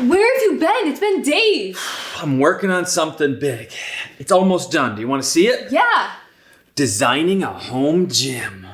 Where have you been? It's been days. I'm working on something big. It's almost done. Do you want to see it? Yeah. Designing a home gym.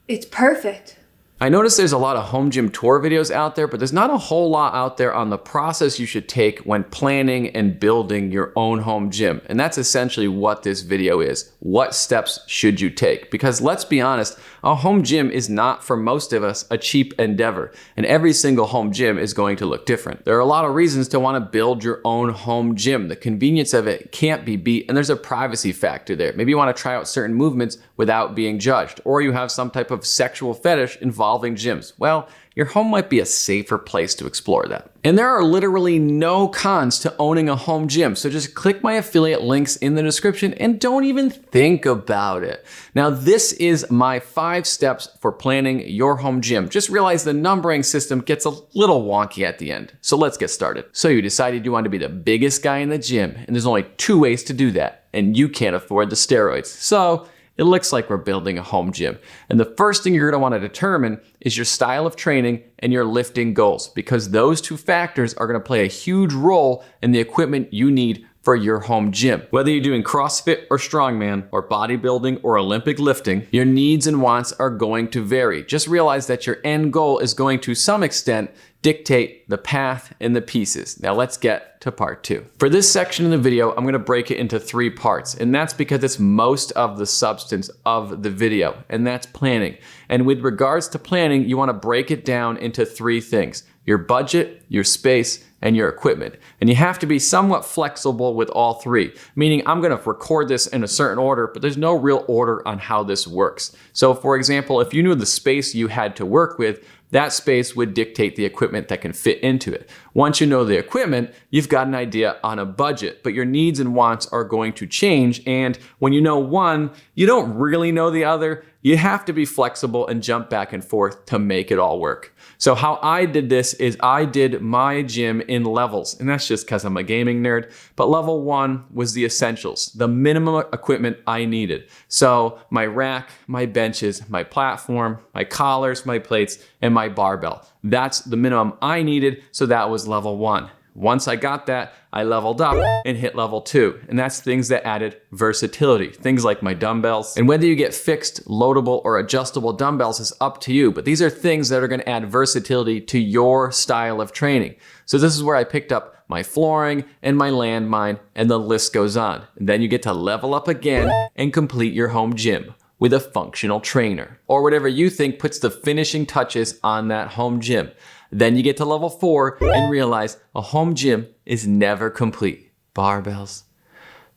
It's perfect. I noticed there's a lot of home gym tour videos out there, but there's not a whole lot out there on the process you should take when planning and building your own home gym. And that's essentially what this video is. What steps should you take? Because let's be honest, a home gym is not, for most of us, a cheap endeavor. And every single home gym is going to look different. There are a lot of reasons to want to build your own home gym. The convenience of it can't be beat, and there's a privacy factor there. Maybe you want to try out certain movements without being judged, or you have some type of sexual fetish involving gyms. Well, your home might be a safer place to explore that. And there are literally no cons to owning a home gym, so just click my affiliate links in the description and don't even think about it. Now, this is my 5 steps for planning your home gym. Just realize the numbering system gets a little wonky at the end. So let's get started. So you decided you want to be the biggest guy in the gym, and there's only 2 ways to do that, and you can't afford the steroids. So it looks like we're building a home gym. And the first thing you're going to want to determine is your style of training and your lifting goals, because those 2 factors are going to play a huge role in the equipment you need for your home gym. Whether you're doing CrossFit or strongman or bodybuilding or Olympic lifting, your needs and wants are going to vary. Just realize that your end goal is going to some extent dictate the path and the pieces. Now let's get to part 2. For this section of the video, I'm going to break it into 3 parts, and that's because it's most of the substance of the video, and that's planning. And with regards to planning, you want to break it down into 3 things: your budget, your space, and your equipment. And you have to be somewhat flexible with all 3, meaning I'm going to record this in a certain order, but there's no real order on how this works. So for example, if you knew the space you had to work with, that space would dictate the equipment that can fit into it. Once you know the equipment, you've got an idea on a budget, but your needs and wants are going to change. And when you know one, you don't really know the other. You have to be flexible and jump back and forth to make it all work. So how I did this is I did my gym in levels, and that's just because I'm a gaming nerd. But level 1 was the essentials, the minimum equipment I needed. So my rack, my benches, my platform, my collars, my plates, and my barbell. That's the minimum I needed, so that was level 1. Once I got that, I leveled up and hit level 2. And that's things that added versatility. Things like my dumbbells. And whether you get fixed, loadable, or adjustable dumbbells is up to you. But these are things that are going to add versatility to your style of training. So this is where I picked up my flooring and my landmine, and the list goes on. And then you get to level up again and complete your home gym with a functional trainer, or whatever you think puts the finishing touches on that home gym. Then you get to level 4 and realize a home gym is never complete. Barbells.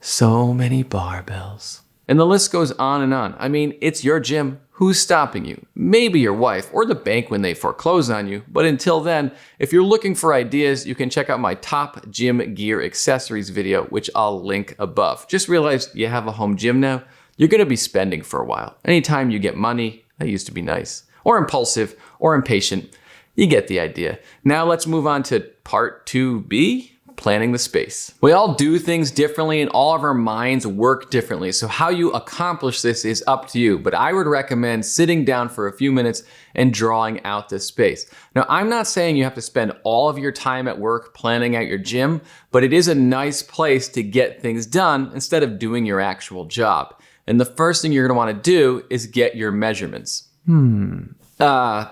So many barbells. And the list goes on and on. I mean, it's your gym. Who's stopping you? Maybe your wife or the bank when they foreclose on you. But until then, if you're looking for ideas, you can check out my top gym gear accessories video, which I'll link above. Just realize you have a home gym now. You're going to be spending for a while. Anytime you get money, that used to be nice, or impulsive, or impatient, you get the idea. Now let's move on to part 2B, planning the space. We all do things differently and all of our minds work differently. So how you accomplish this is up to you, but I would recommend sitting down for a few minutes and drawing out the space. Now, I'm not saying you have to spend all of your time at work planning out your gym, but it is a nice place to get things done instead of doing your actual job. And the first thing you're gonna wanna do is get your measurements.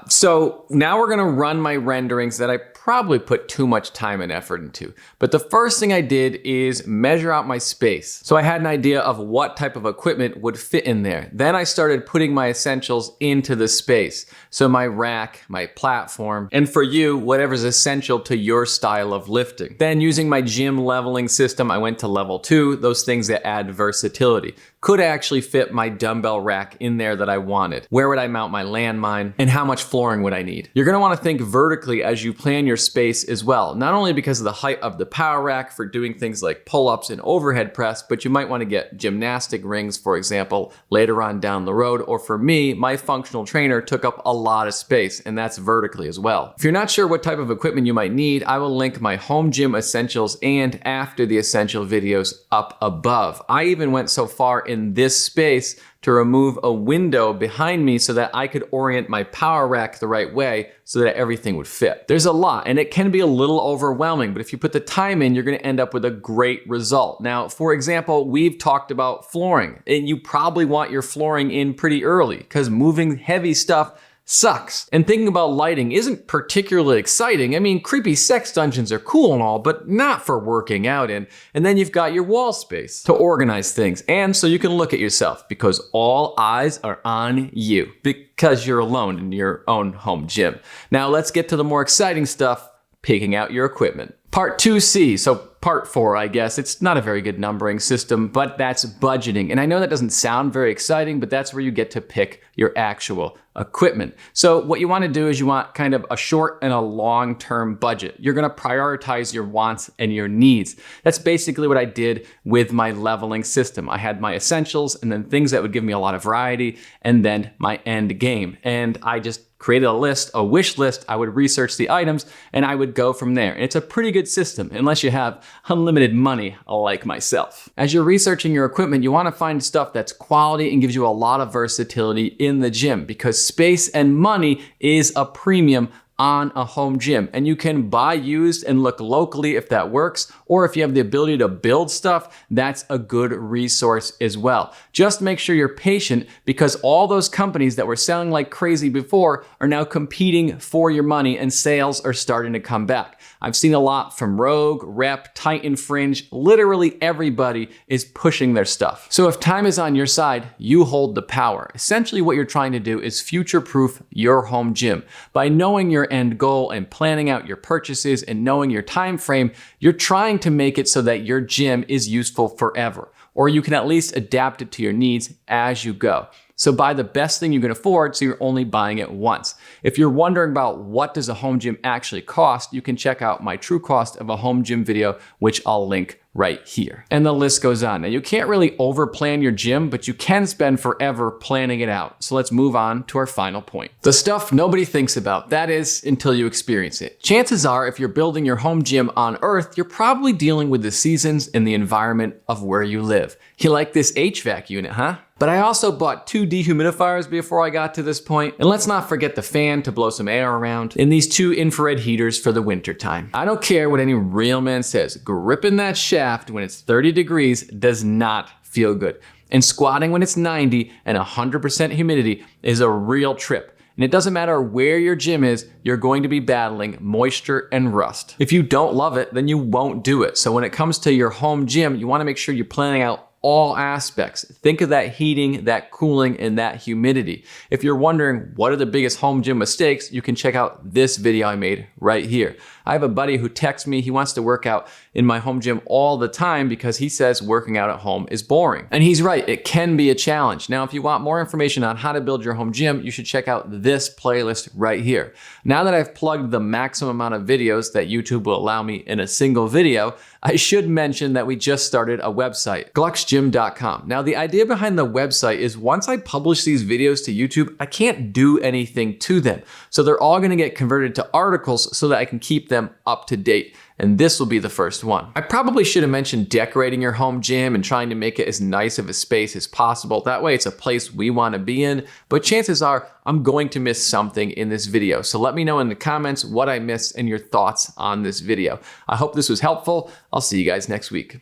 So now we're gonna run my renderings that I probably put too much time and effort into. But the first thing I did is measure out my space. So I had an idea of what type of equipment would fit in there. Then I started putting my essentials into the space. So my rack, my platform, and for you, whatever's essential to your style of lifting. Then using my gym leveling system, I went to level 2, those things that add versatility. Could actually fit my dumbbell rack in there that I wanted? Where would I mount my landmine? And how much flooring would I need? You're gonna wanna think vertically as you plan your space as well. Not only because of the height of the power rack for doing things like pull-ups and overhead press, but you might wanna get gymnastic rings, for example, later on down the road. Or for me, my functional trainer took up a lot of space, and that's vertically as well. If you're not sure what type of equipment you might need, I will link my home gym essentials and after the essential videos up above. I even went so far in this space to remove a window behind me so that I could orient my power rack the right way so that everything would fit. There's a lot, and it can be a little overwhelming, but if you put the time in, you're gonna end up with a great result. Now, for example, we've talked about flooring, and you probably want your flooring in pretty early because moving heavy stuff sucks. And thinking about lighting isn't particularly exciting. I mean, creepy sex dungeons are cool and all, but not for working out in. And then you've got your wall space to organize things, and so you can look at yourself because all eyes are on you because you're alone in your own home gym. Now let's get to the more exciting stuff, picking out your equipment. Part 2C, so part 4, I guess. It's not a very good numbering system, but that's budgeting. And I know that doesn't sound very exciting, but that's where you get to pick your actual equipment. So what you want to do is you want kind of a short and a long-term budget. You're going to prioritize your wants and your needs. That's basically what I did with my leveling system. I had my essentials and then things that would give me a lot of variety and then my end game. And I just created a list, a wish list. I would research the items and I would go from there. And it's a pretty good system unless you have unlimited money like myself. As you're researching your equipment, you want to find stuff that's quality and gives you a lot of versatility in the gym because space and money is a premium on a home gym, and you can buy used and look locally if that works, or if you have the ability to build stuff, that's a good resource as well. Just make sure you're patient because all those companies that were selling like crazy before are now competing for your money and sales are starting to come back. I've seen a lot from Rogue, Rep, Titan Fringe. Literally everybody is pushing their stuff. So if time is on your side, you hold the power. Essentially what you're trying to do is future-proof your home gym. By knowing your end goal and planning out your purchases and knowing your time frame, you're trying to make it so that your gym is useful forever, or you can at least adapt it to your needs as you go. So buy the best thing you can afford so you're only buying it once. If you're wondering about what does a home gym actually cost, you can check out my true cost of a home gym video, which I'll link right here. And the list goes on. Now you can't really over-plan your gym, but you can spend forever planning it out. So let's move on to our final point. The stuff nobody thinks about, that is, until you experience it. Chances are, if you're building your home gym on Earth, you're probably dealing with the seasons and the environment of where you live. You like this HVAC unit, huh? But I also bought 2 dehumidifiers before I got to this point. And let's not forget the fan to blow some air around, and these 2 infrared heaters for the winter time. I don't care what any real man says, gripping that shaft when it's 30 degrees does not feel good. And squatting when it's 90 and 100% humidity is a real trip. And it doesn't matter where your gym is, you're going to be battling moisture and rust. If you don't love it, then you won't do it. So when it comes to your home gym, you want to make sure you're planning out all aspects. Think of that heating, that cooling, and that humidity. If you're wondering what are the biggest home gym mistakes, you can check out this video I made right here. I have a buddy who texts me, he wants to work out in my home gym all the time because he says working out at home is boring. And he's right, it can be a challenge. Now, if you want more information on how to build your home gym, you should check out this playlist right here. Now that I've plugged the maximum amount of videos that YouTube will allow me in a single video, I should mention that we just started a website, glucksgym.com. Now, the idea behind the website is once I publish these videos to YouTube, I can't do anything to them. So they're all gonna get converted to articles so that I can keep them up to date. And this will be the first one. I probably should have mentioned decorating your home gym and trying to make it as nice of a space as possible. That way it's a place we want to be in, but chances are I'm going to miss something in this video. So let me know in the comments what I missed and your thoughts on this video. I hope this was helpful. I'll see you guys next week.